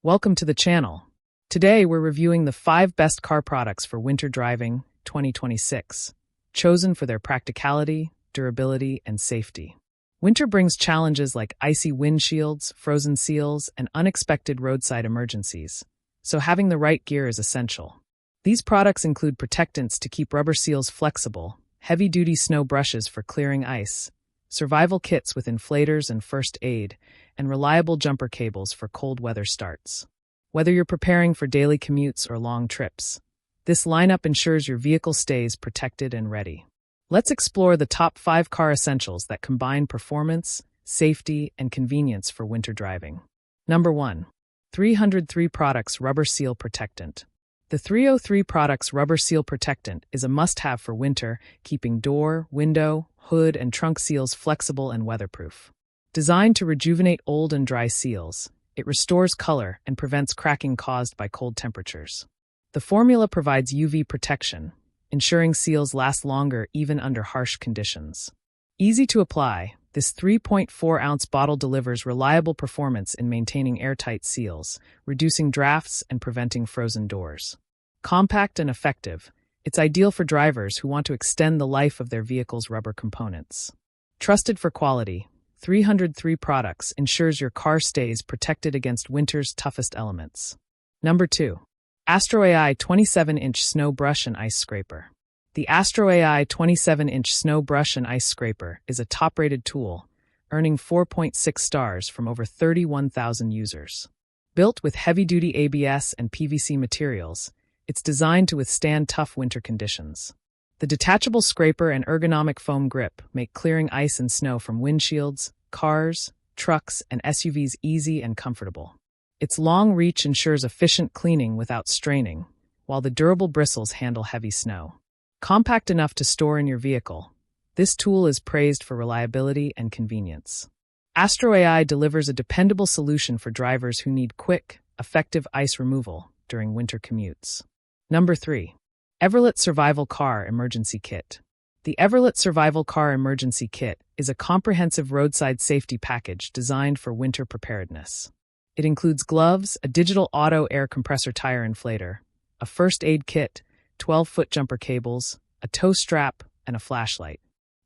Welcome to the channel. Today we're reviewing the 5 best car products for winter driving 2026, chosen for their practicality, durability, and safety. Winter brings challenges like icy windshields, frozen seals, and unexpected roadside emergencies, so having the right gear is essential. These products include protectants to keep rubber seals flexible, heavy-duty snow brushes for clearing ice, survival kits with inflators and first aid, and reliable jumper cables for cold weather starts. Whether you're preparing for daily commutes or long trips, this lineup ensures your vehicle stays protected and ready. Let's explore the top 5 car essentials that combine performance, safety, and convenience for winter driving. Number 1. 303 Products Rubber Seal Protectant. The 303 Products Rubber Seal Protectant is a must-have for winter, keeping door, window, hood, and trunk seals flexible and weatherproof. Designed to rejuvenate old and dry seals, it restores color and prevents cracking caused by cold temperatures. The formula provides UV protection, ensuring seals last longer even under harsh conditions. Easy to apply, this 3.4-ounce bottle delivers reliable performance in maintaining airtight seals, reducing drafts and preventing frozen doors. Compact and effective, it's ideal for drivers who want to extend the life of their vehicle's rubber components. Trusted for quality, 303 Products ensures your car stays protected against winter's toughest elements. Number 2. Astro AI 27-inch Snow Brush and Ice Scraper. The Astro AI 27-inch Snow Brush and Ice Scraper is a top-rated tool, earning 4.6 stars from over 31,000 users. Built with heavy-duty ABS and PVC materials, it's designed to withstand tough winter conditions. The detachable scraper and ergonomic foam grip make clearing ice and snow from windshields, cars, trucks, and SUVs easy and comfortable. Its long reach ensures efficient cleaning without straining, while the durable bristles handle heavy snow. Compact enough to store in your vehicle, this tool is praised for reliability and convenience. Astro AI delivers a dependable solution for drivers who need quick, effective ice removal during winter commutes. Number 3. Everlet Survival Car Emergency Kit. The Everlet Survival Car Emergency Kit is a comprehensive roadside safety package designed for winter preparedness. It includes gloves, a digital auto air compressor tire inflator, a first aid kit, 12-foot jumper cables, a tow strap, and a flashlight.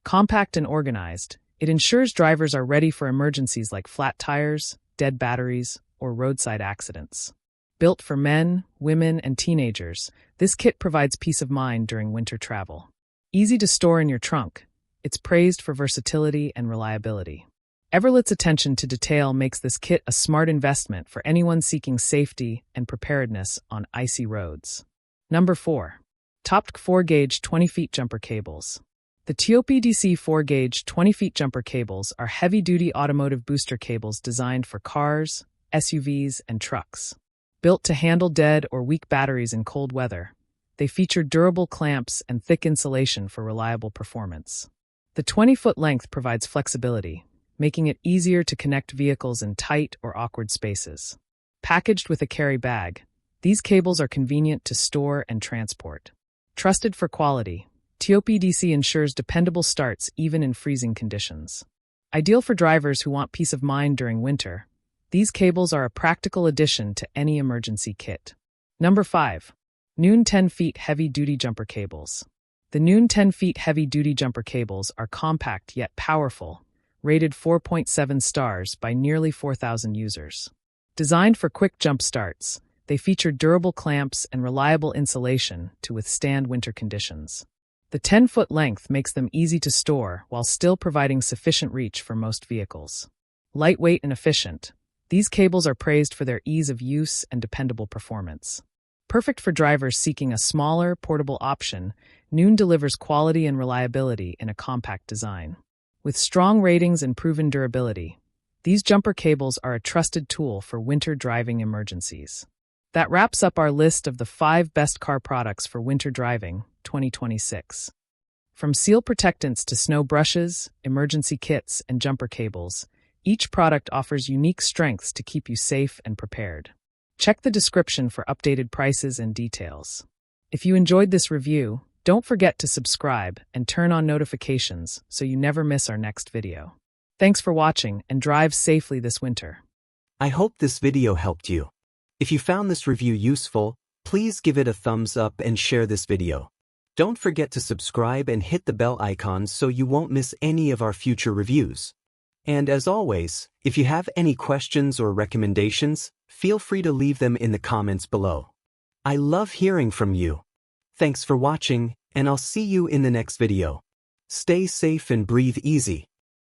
Compact and organized, it ensures drivers are ready for emergencies like flat tires, dead batteries, or roadside accidents. Built for men, women, and teenagers, this kit provides peace of mind during winter travel. Easy to store in your trunk, it's praised for versatility and reliability. Everlet's attention to detail makes this kit a smart investment for anyone seeking safety and preparedness on icy roads. Number 4. Topt 4-gauge 20-feet jumper cables. The TOPDC 4-gauge 20-feet jumper cables are heavy-duty automotive booster cables designed for cars, SUVs, and trucks. Built to handle dead or weak batteries in cold weather, they feature durable clamps and thick insulation for reliable performance. The 20-foot length provides flexibility, making it easier to connect vehicles in tight or awkward spaces. Packaged with a carry bag, these cables are convenient to store and transport. Trusted for quality, TOPDC ensures dependable starts even in freezing conditions. Ideal for drivers who want peace of mind during winter, these cables are a practical addition to any emergency kit. Number 5. Noon 10-feet heavy-duty jumper cables. The Noon 10-feet heavy-duty jumper cables are compact yet powerful, rated 4.7 stars by nearly 4,000 users. Designed for quick jump starts, they feature durable clamps and reliable insulation to withstand winter conditions. The 10-foot length makes them easy to store while still providing sufficient reach for most vehicles. Lightweight and efficient, these cables are praised for their ease of use and dependable performance. Perfect for drivers seeking a smaller, portable option, Noon delivers quality and reliability in a compact design. With strong ratings and proven durability, these jumper cables are a trusted tool for winter driving emergencies. That wraps up our list of the 5 best car products for winter driving 2026. From seal protectants to snow brushes, emergency kits, and jumper cables, each product offers unique strengths to keep you safe and prepared. Check the description for updated prices and details. If you enjoyed this review, don't forget to subscribe and turn on notifications so you never miss our next video. Thanks for watching and drive safely this winter. I hope this video helped you. If you found this review useful, please give it a thumbs up and share this video. Don't forget to subscribe and hit the bell icon so you won't miss any of our future reviews. And as always, if you have any questions or recommendations, feel free to leave them in the comments below. I love hearing from you. Thanks for watching, and I'll see you in the next video. Stay safe and breathe easy.